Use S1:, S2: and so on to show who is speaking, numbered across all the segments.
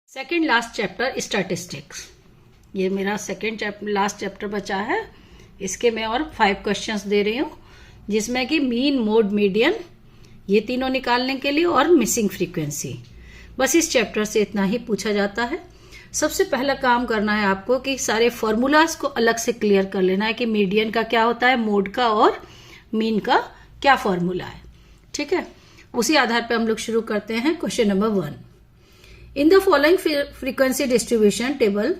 S1: Second last chapter statistics. ये मेरा last chapter बचा है। इसके मैं और 5 क्वेश्चंस दे रही हूँ, जिसमें कि मीन, मोड, मीडियन, ये तीनों निकालने के लिए और मिसिंग फ्रीक्वेंसी। बस इस चैप्टर से इतना ही पूछा जाता है। सबसे पहला काम करना है आपको कि सारे फॉर्मूलाज को अलग से क्लियर कर लेना है कि मीडियन का क्या होता है, मोड का और मीन का क्या फॉर्मूला है। ठीक है, उसी आधार पे हम लोग शुरू करते हैं। Question number 1, in the following frequency distribution table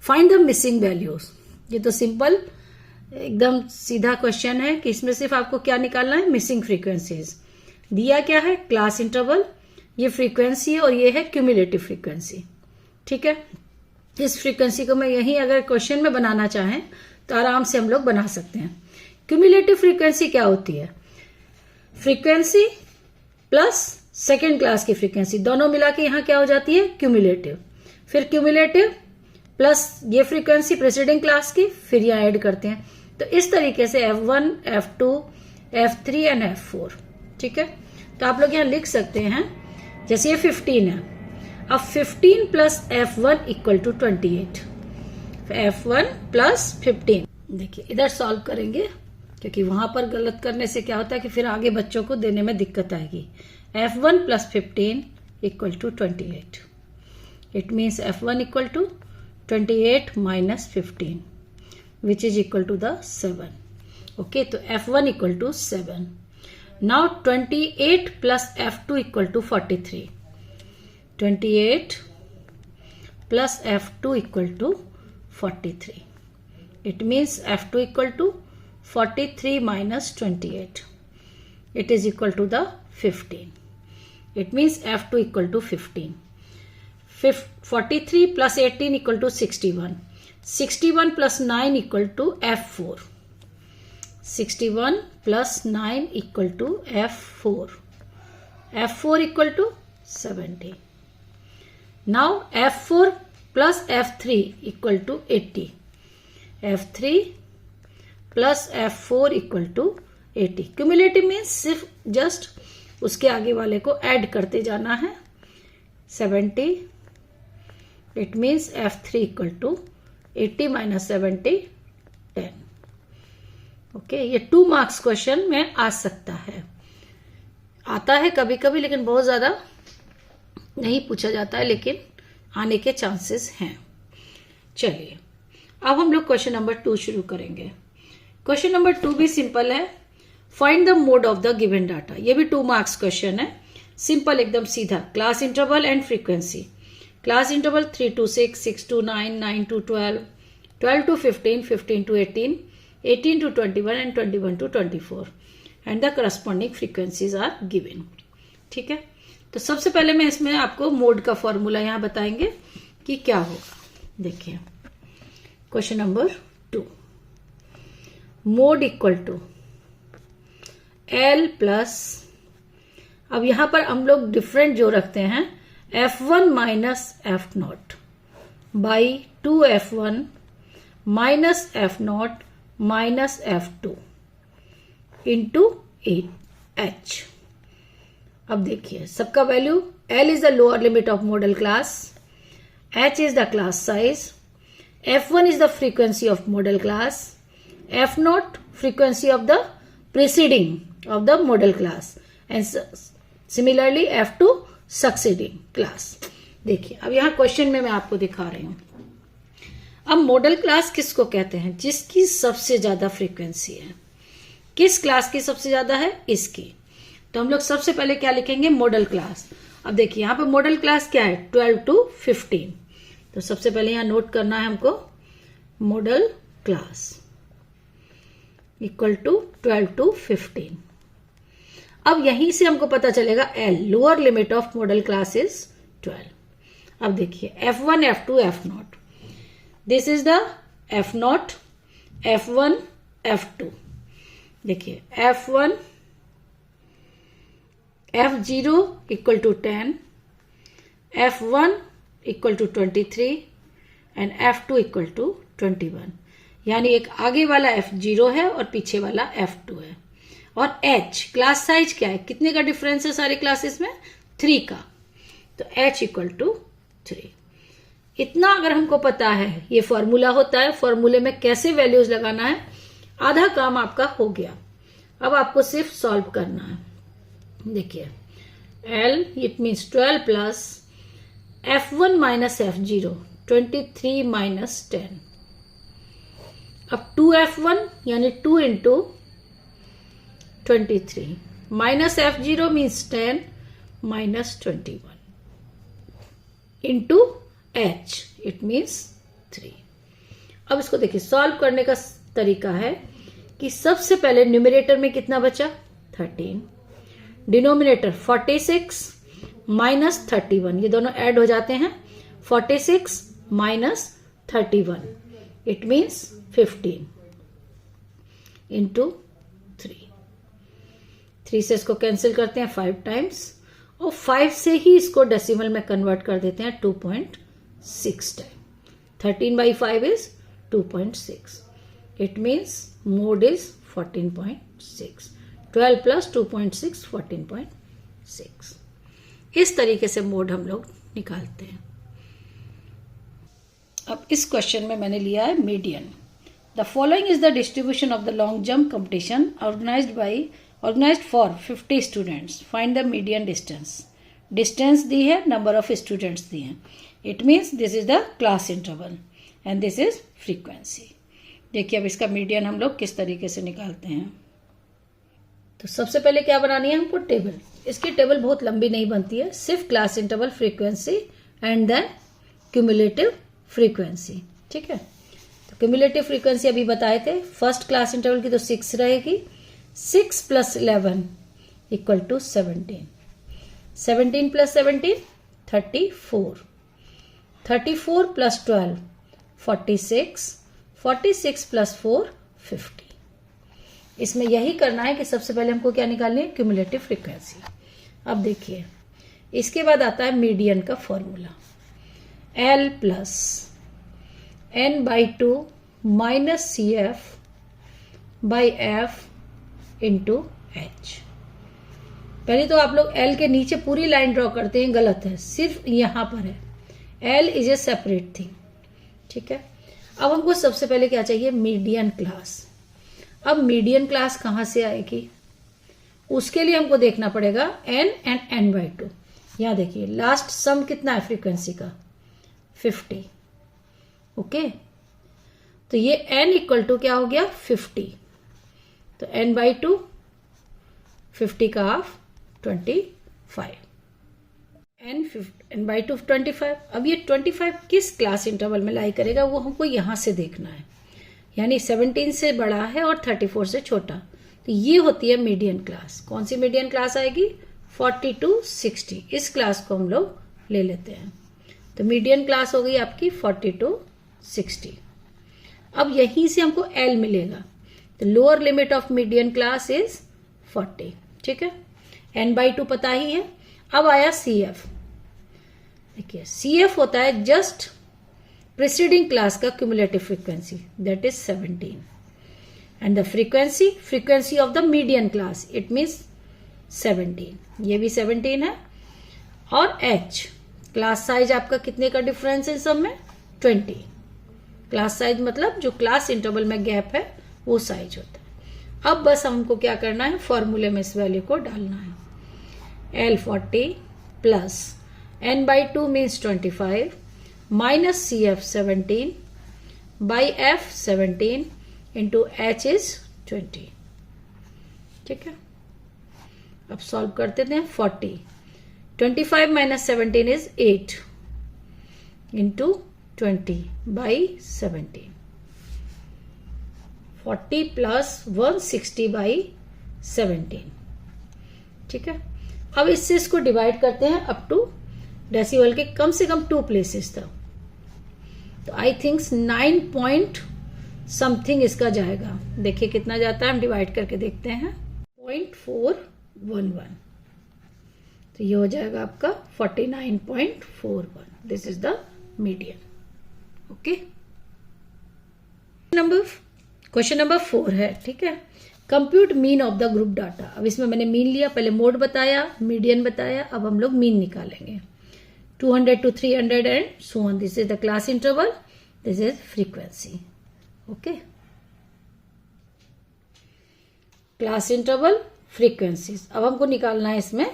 S1: find the missing values. ये तो सिंपल एकदम सीधा क्वेश्चन है कि इसमें सिर्फ आपको क्या निकालना है, मिसिंग फ्रीक्वेंसीज। दिया क्या है, क्लास इंटरवल, ये फ्रीक्वेंसी है और ये है क्यूमुलेटिव फ्रीक्वेंसी। ठीक है, इस फ्रीक्वेंसी को मैं यही अगर क्वेश्चन में बनाना चाहें तो आराम से हम लोग बना सकते हैं। क्यूमुलेटिव फ्रीक्वेंसी क्या होती है, फ्रीक्वेंसी प्लस सेकेंड क्लास की फ्रीक्वेंसी दोनों मिला के यहां क्या हो जाती है, क्यूमुलेटिव। फिर क्यूमुलेटिव प्लस ये फ्रीक्वेंसी प्रेसिडिंग क्लास की, फिर यहां ऐड करते हैं। तो इस तरीके से F1, F2, F3 and F4। ठीक है, तो आप लोग यहां लिख सकते हैं, जैसे ये 15 है, अब 15 plus F1 equal to 28। F1 plus 15। देखिए इधर सॉल्व करेंगे, क्योंकि वहां पर गलत करने से क्या होता है कि फिर आगे बच्चों को देने में दिक्कत आएगी। F1 plus 15 equal to 28। It means F1 equal to 28 minus 15, which is equal to the 7. Okay, तो F1 equal to 7. Now 28 plus F2 equal to 43. 28 plus F2 equal to 43. It means F2 equal to 43 minus 28. It is equal to the 15. It means F2 equal to 15. 43 plus 18 equal to 61. 61 plus 9 equal to F4. 61 plus 9 equal to F4. F4 equal to 70. Now F4 plus F3 equal to 80. F3 plus F4 equal to 80. Cumulative means सिर्फ just उसके आगे वाले को add करते जाना है। 70. It means F3 equal to 80 minus 70, 10. Okay, ये 2 marks question में आ सकता है, आता है कभी कभी, लेकिन बहुत ज्यादा नहीं पूछा जाता है, लेकिन आने के चांसेस हैं। चलिए अब हम लोग क्वेश्चन नंबर 2 शुरू करेंगे। क्वेश्चन नंबर 2 भी सिंपल है, find the mode of the given data. ये भी 2 मार्क्स क्वेश्चन है, सिंपल एकदम सीधा। Class interval and frequency. Class interval 3 to 6, 6 to 9, 9 to 12, 12 to 15, 15 to 18, 18 to 21 and 21 to 24 and the corresponding frequencies are given। ठीक है, तो सबसे पहले मैं इसमें आपको मोड का फॉर्मूला यहां बताएंगे कि क्या होगा। देखिए question number 2, mode equal to L plus, अब यहां पर हम लोग डिफरेंट जो रखते हैं, F1 minus F0 by 2F1 minus F0 minus F2 into H। अब देखिए सबका value, L is the lower limit of model class, H is the class size, F1 is the frequency of model class, F0 frequency of the preceding of the model class, and similarly F2 succeeding class. देखिए अब यहां question में मैं आपको दिखा रही हूं। अब मॉडल क्लास किसको कहते हैं, जिसकी सबसे ज्यादा फ्रीक्वेंसी है। किस क्लास की सबसे ज्यादा है, इसकी। तो हम लोग सबसे पहले क्या लिखेंगे, मॉडल क्लास। अब देखिए यहां पे मॉडल क्लास क्या है, 12 to 15। तो सबसे पहले यहां नोट करना है हमको, modal class equal to 12 to 15। अब यहीं से हमको पता चलेगा L, lower limit of model class is 12। अब देखिए F1, F2, F0, this is the F0, F1, F2। देखिए F1, F0 equal to 10, F1 equal to 23 and F2 equal to 21। यानी एक आगे वाला F0 है और पीछे वाला F2 है। और H क्लास साइज क्या है, कितने का डिफरेंस है सारे क्लासेस में, 3 का। तो H इक्वल टू 3। इतना अगर हमको पता है, ये फॉर्मूला होता है, फॉर्मूले में कैसे वैल्यूज लगाना है, आधा काम आपका हो गया। अब आपको सिर्फ सॉल्व करना है। देखिए L it means 12 plus F1 minus F0 23 minus 10। अब 2F1 यानी 2 into 23 minus F0 means 10 minus 21 into H it means 3। अब इसको देखिए सॉल्व करने का तरीका है कि सबसे पहले न्यूमरेटर में कितना बचा 13, डिनोमिनेटर 46 माइनस 31, ये दोनों ऐड हो जाते हैं 46 माइनस 31 इट मीन्स 15 इंटू 3 से इसको कैंसिल करते हैं 5 टाइम्स और 5 से ही इसको डेसिमल में कन्वर्ट कर देते हैं 2.6 time. 13/5 is 2.6 it means mode is 14.6। 12 plus 2.6 14.6। इस तरीके से मोड हम लोग निकालते हैं। अब इस क्वेश्चन में मैंने लिया है median. The following is the distribution of the long jump competition organized for 50 students. Find the median distance दी है, नंबर ऑफ स्टूडेंट्स दी हैं। It means this is the class interval and this is frequency. देखिए अब इसका median हम लोग किस तरीके से निकालते हैं। तो सबसे पहले क्या बनानी है हमको टेबल। इसकी टेबल बहुत लंबी नहीं बनती है, सिर्फ class interval, frequency and then cumulative frequency. ठीक है, तो क्यूमुलेटिव फ्रीक्वेंसी अभी बताए थे। फर्स्ट क्लास इंटरवल की तो 6 रहेगी, 6 plus 11 equal to 17, 17 plus 17 34, 34 plus 12 46, 46 plus 4 50। इसमें यही करना है कि सबसे पहले हमको क्या निकालनी है, क्यूमुलेटिव फ्रीक्वेंसी। अब देखिए इसके बाद आता है मीडियन का formula, L plus n/2 minus CF by F into H। पहले तो आप लोग L के नीचे पूरी लाइन ड्रॉ करते हैं, गलत है, सिर्फ यहां पर है। L is a separate thing. ठीक है, अब हमको सबसे पहले क्या चाहिए, मीडियन क्लास। अब मीडियन क्लास कहां से आएगी, उसके लिए हमको देखना पड़ेगा n एंड n/2। यहां देखिए लास्ट सम कितना है फ्रीक्वेंसी का 50। ओके, तो ये n इक्वल टू क्या हो गया 50, तो n/2 50 का हाफ 25, n/2 25। अब ये 25 किस क्लास इंटरवल में लाई करेगा वो हमको यहां से देखना है, यानी 17 से बड़ा है और 34 से छोटा। तो ये होती है मीडियन क्लास। कौन सी मीडियन क्लास आएगी, 40 to 60। इस क्लास को हम लोग ले लेते हैं, तो मीडियन क्लास हो गई आपकी 40 to 60। अब यहीं से हमको L मिलेगा, तो lower limit of median class is 40। ठीक है, n/2 पता ही है। अब आया CF। देखिए CF होता है जस्ट प्रीसीडिंग क्लास का cumulative frequency, that is 17, and the frequency of the median class it means 17, ये भी 17 है। और H क्लास साइज आपका कितने का डिफरेंस है सब में, 20। क्लास साइज मतलब जो क्लास इंटरवल में गैप है वो साइज होता है। अब बस हमको क्या करना है, फॉर्मूले में इस वैल्यू को डालना है। L 40 plus n/2 means 25 minus CF 17 by F 17 into H is 20। ठीक है, अब सॉल्व करते हैं। 40 25 minus 17 is 8 into 20 by 17, 40 plus 160 by 17। ठीक है, अब इससे इसको डिवाइड करते हैं अप टू डेसिमल के कम से कम 2 प्लेसेस तक। तो आई थिंक 9 पॉइंट समथिंग इसका जाएगा। देखिए कितना जाता है, हम डिवाइड करके देखते हैं। 0.411, तो ये हो जाएगा आपका 49.41। This is the median. Okay, question number 4 है। ठीक है, compute mean of the group data. अब इसमें मैंने मीन लिया, पहले मोड बताया, मीडियन बताया, अब हम लोग मीन निकालेंगे। 200 to 300 and so on. This is the class interval. This is frequency. Okay. Class interval frequencies. अब हमको निकालना है इसमें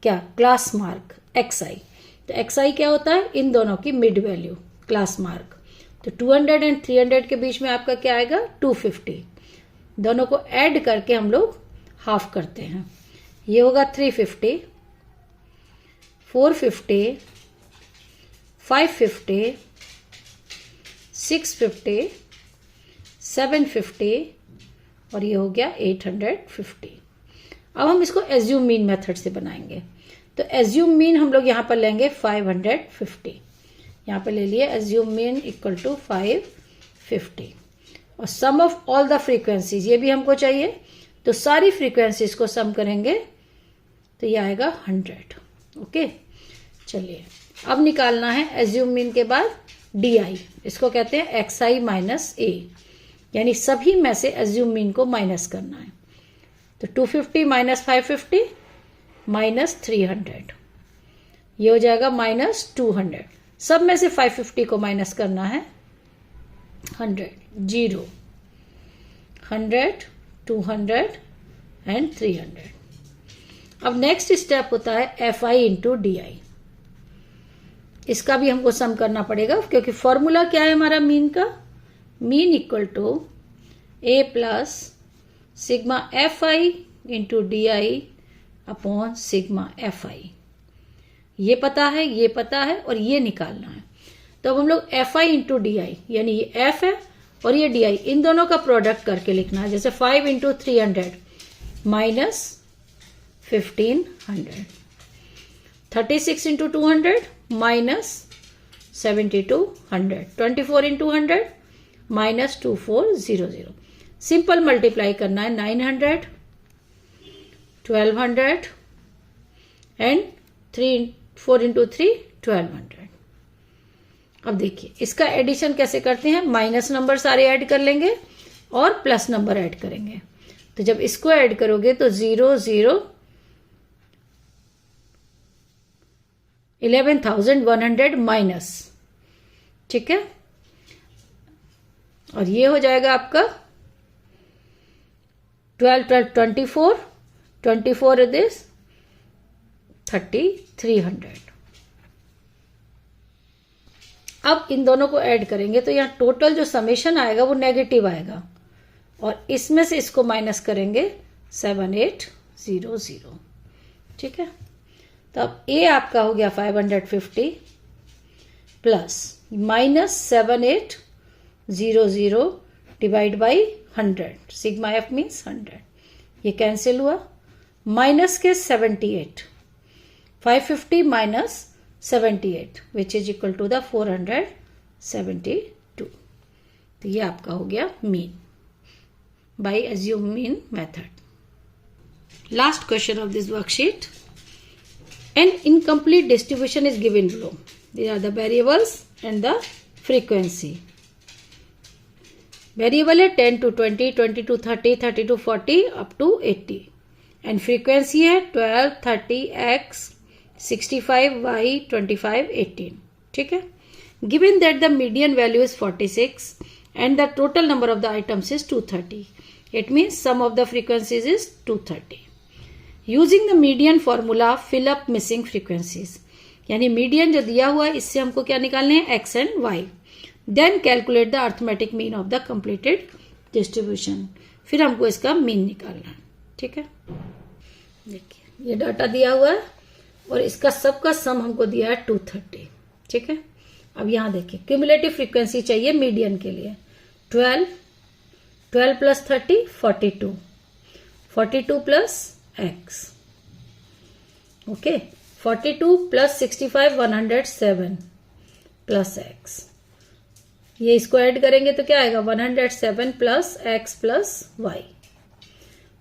S1: क्या, क्लास मार्क xi. तो xi क्या होता है, इन दोनों की मिड वैल्यू क्लास मार्क. तो 200 एंड 300 के बीच में आपका क्या आएगा 250. दोनों को ऐड करके हम लोग हाफ करते हैं. ये होगा 350, 450, 550, 650, 750 और ये हो गया 850. अब हम इसको एज्यूम मीन मेथड से बनाएंगे. तो एज्यूम मीन हम लोग यहां पर लेंगे 550. यहां पर ले लिए एज्यूम मीन इक्वल टू 550 और सम ऑफ ऑल द फ्रीक्वेंसीज ये भी हमको चाहिए. तो सारी फ्रीक्वेंसीज को सम करेंगे तो ये आएगा 100. ओके. चलिए अब निकालना है एज्यूम मीन के बाद DI. इसको कहते हैं XI माइनस A, यानी सभी में से एज्यूम मीन को माइनस करना है. तो 250 माइनस 550 माइनस 300, ये हो जाएगा माइनस 200. सब में से 550 को माइनस करना है. 100, 0, 100, 200 एंड 300. अब नेक्स्ट स्टेप होता है FI इंटू DI. इसका भी हमको सम करना पड़ेगा क्योंकि फॉर्मूला क्या है हमारा मीन का, mean equal to A plus sigma FI into DI upon sigma FI. ये पता है, ये पता है और ये निकालना है. तो अब हम लोग FI इंटू DI, यानी ये F है और ये DI, इन दोनों का प्रोडक्ट करके लिखना है. जैसे 5 into 300 minus 1500, 36 into 200 minus 7200, 24 into 100 minus 2400. Simple multiply करना है 900, 1200 एंड 4 इंटू 3 1200. अब देखिए इसका एडिशन कैसे करते हैं, माइनस नंबर सारे ऐड कर लेंगे और प्लस नंबर ऐड करेंगे. तो जब इसको ऐड करोगे तो 0 0 11,100 माइनस. ठीक है. और ये हो जाएगा आपका 12 12 24, 24 इज दिस 3300. अब इन दोनों को ऐड करेंगे तो यहाँ टोटल जो समेशन आएगा वो नेगेटिव आएगा और इसमें से इसको माइनस करेंगे 7800. ठीक है. तो अब A आपका हो गया 550 plus minus 7800 divide by 100. Sigma F means 100. ये कैंसिल हुआ. माइनस के 78, 550 minus 78 which is equal to the 472. तो ये आपका हो गया mean by assume mean method. Last question of this worksheet. An incomplete distribution is given below. These are the variables and the frequency. Variable है 10 to 20, 20 to 30, 30 to 40 up to 80. And frequency है 12, 30, X, 65, Y, 25, 18. ठीक है. Given that the median value is 46 and the total number of the items is 230. It means sum of the frequencies is 230. Using the median formula fill up missing frequencies. यानी median जो दिया हुआ है इससे हमको क्या निकालने हैं, X and Y. Then calculate the arithmetic mean of the completed distribution. फिर हमको इसका मीन निकालना है. ठीक है. देखिए ये डाटा दिया हुआ है और इसका सबका सम हमको दिया है 230. ठीक है. अब यहां देखिए क्यूमुलेटिव फ्रीक्वेंसी चाहिए मीडियन के लिए. 12 plus 30 42, 42 plus x. Okay. 42 plus 65 107 plus x. ये इसको ऐड करेंगे तो क्या आएगा 107 plus x plus y.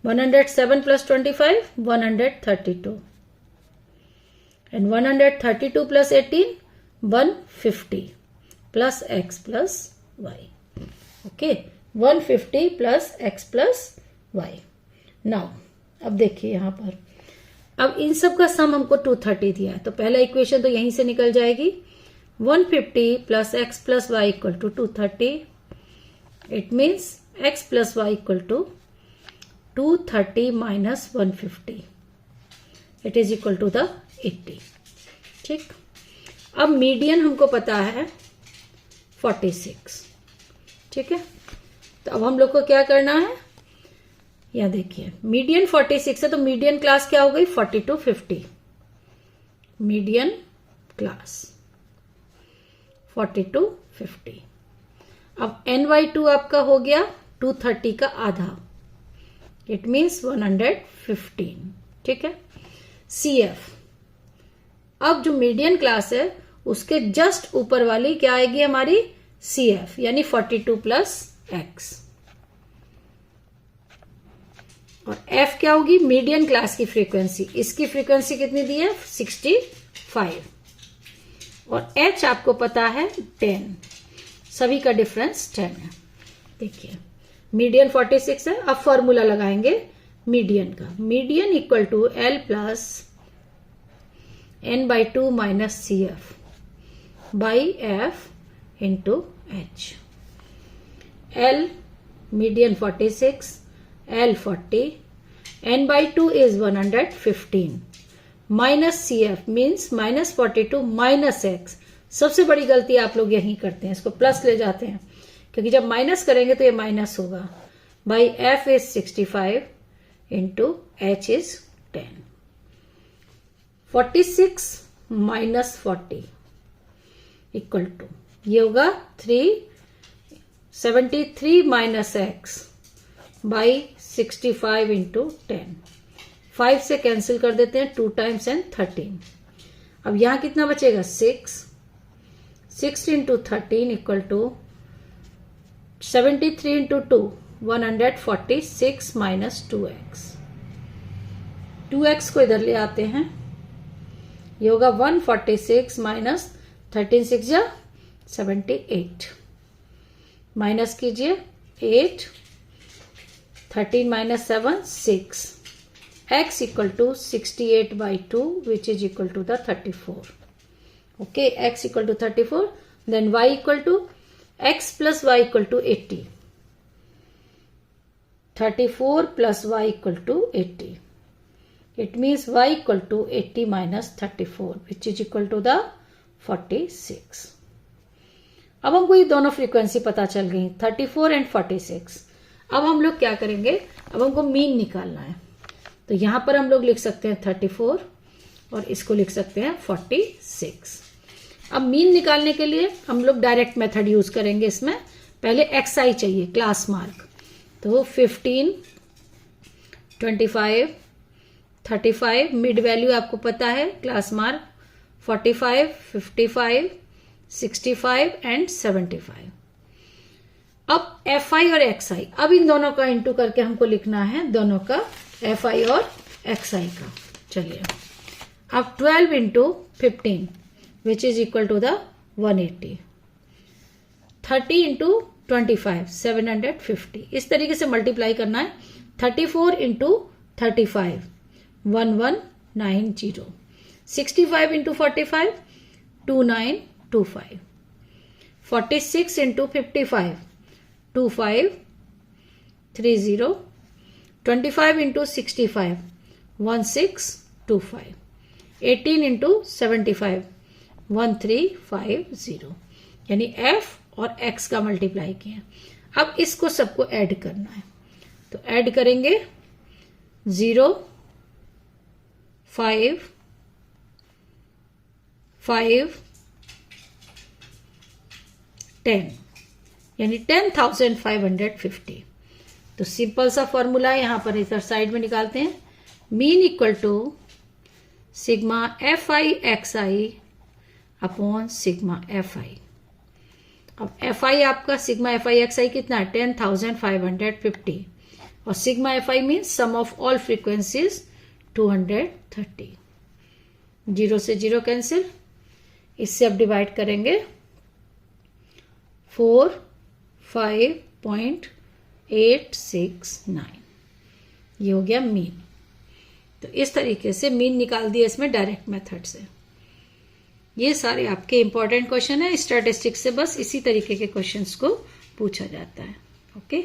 S1: 107 plus 25 132 and 132 plus 18 150 plus x plus y. Okay. 150 plus x plus y. Now अब देखिए यहां पर अब इन सब का सम हमको 230 दिया है, तो पहला इक्वेशन तो यहीं से निकल जाएगी, 150 plus X plus Y equal to 230. It means X plus Y equal to 230 minus 150. It is equal to the 80. ठीक, अब मीडियन हमको पता है 46. ठीक है, तो अब हम लोग को क्या करना है, यहां देखिए मीडियन 46 है, तो मीडियन क्लास क्या हो गई 40 to 50. Median class 40 to 50. अब n/2 आपका हो गया 230 का आधा. It means 115. ठीक है, CF. अब जो मीडियन क्लास है उसके जस्ट ऊपर वाली क्या आएगी हमारी CF, यानी 42 प्लस एक्स. और F क्या होगी, मीडियन क्लास की फ्रीक्वेंसी. इसकी फ्रीक्वेंसी कितनी दी है 65. और H आपको पता है 10. सभी का डिफरेंस 10 है. देखिए मीडियन 46 है. अब फॉर्मूला लगाएंगे मीडियन का. Median equal to L plus n/2 minus CF by F into H. L median 46, L 40, n/2 is 115 minus CF means minus 42 minus X. सबसे बड़ी गलती आप लोग यही करते हैं, इसको प्लस ले जाते हैं, क्योंकि जब माइनस करेंगे तो ये माइनस होगा. By F is 65 into H is 10. 46 minus 40 equal to ये होगा 373 माइनस एक्स बाई 65 इंटू 10. 5 से कैंसिल कर देते हैं, 2 टाइम्स एंड 13. अब यहां कितना बचेगा 6 into 13 equal to 73 into 2 146 minus 2x. 2x को इधर ले आते हैं, ये होगा 146 माइनस 13 6 या 78. माइनस कीजिए 8, 13 minus 7 6. x equal to 68 by 2 which is equal to the 34. Okay, x equal to 34. Then y equal to x plus Y equal to 80. 34 plus y equal to 80. It means y equal to 80 minus 34 which is equal to the 46. अब हमको ये दोनों frequency पता चल गई 34 and 46. अब हम लोग क्या करेंगे, अब हमको मीन निकालना है. तो यहां पर हम लोग लिख सकते हैं 34 और इसको लिख सकते हैं 46. अब मीन निकालने के लिए हम लोग डायरेक्ट मेथड यूज करेंगे. इसमें पहले xi चाहिए, क्लास मार्क. तो 15, 25, 35 मिड वैल्यू आपको पता है, क्लास मार्क 45, 55, 65 एंड 75. अब fi और xi, अब इन दोनों का इंटू करके हमको लिखना है दोनों का fi और xi का. चलिए अब 12 into 15 which is equal to the 180. 30 into 25 750. इस तरीके से मल्टीप्लाई करना है. 34 into 35 1190. 65 into 45 2925. 46 into 55 2530. 25 into 65 1625. 18 into 75 1350. यानी f और x का मल्टीप्लाई किया. अब इसको सबको ऐड करना है, तो ऐड करेंगे 0 5 5 10 यानी 10,550. तो सिंपल सा फॉर्मूला है, यहां पर इधर साइड में निकालते हैं. Mean equal to sigma fi xi upon sigma fi. अब fi आपका सिग्मा fi xi कितना है 10,550 और sigma fi means sum of all frequencies 230. 0 से 0 कैंसिल. इससे अब डिवाइड करेंगे 4 5.869. ये हो गया मीन. तो इस तरीके से मीन निकाल दिया इसमें डायरेक्ट मेथड से। ये सारे आपके इंपॉर्टेंट क्वेश्चन है स्टैटिस्टिक्स से, बस इसी तरीके के क्वेश्चंस को पूछा जाता है। ओके।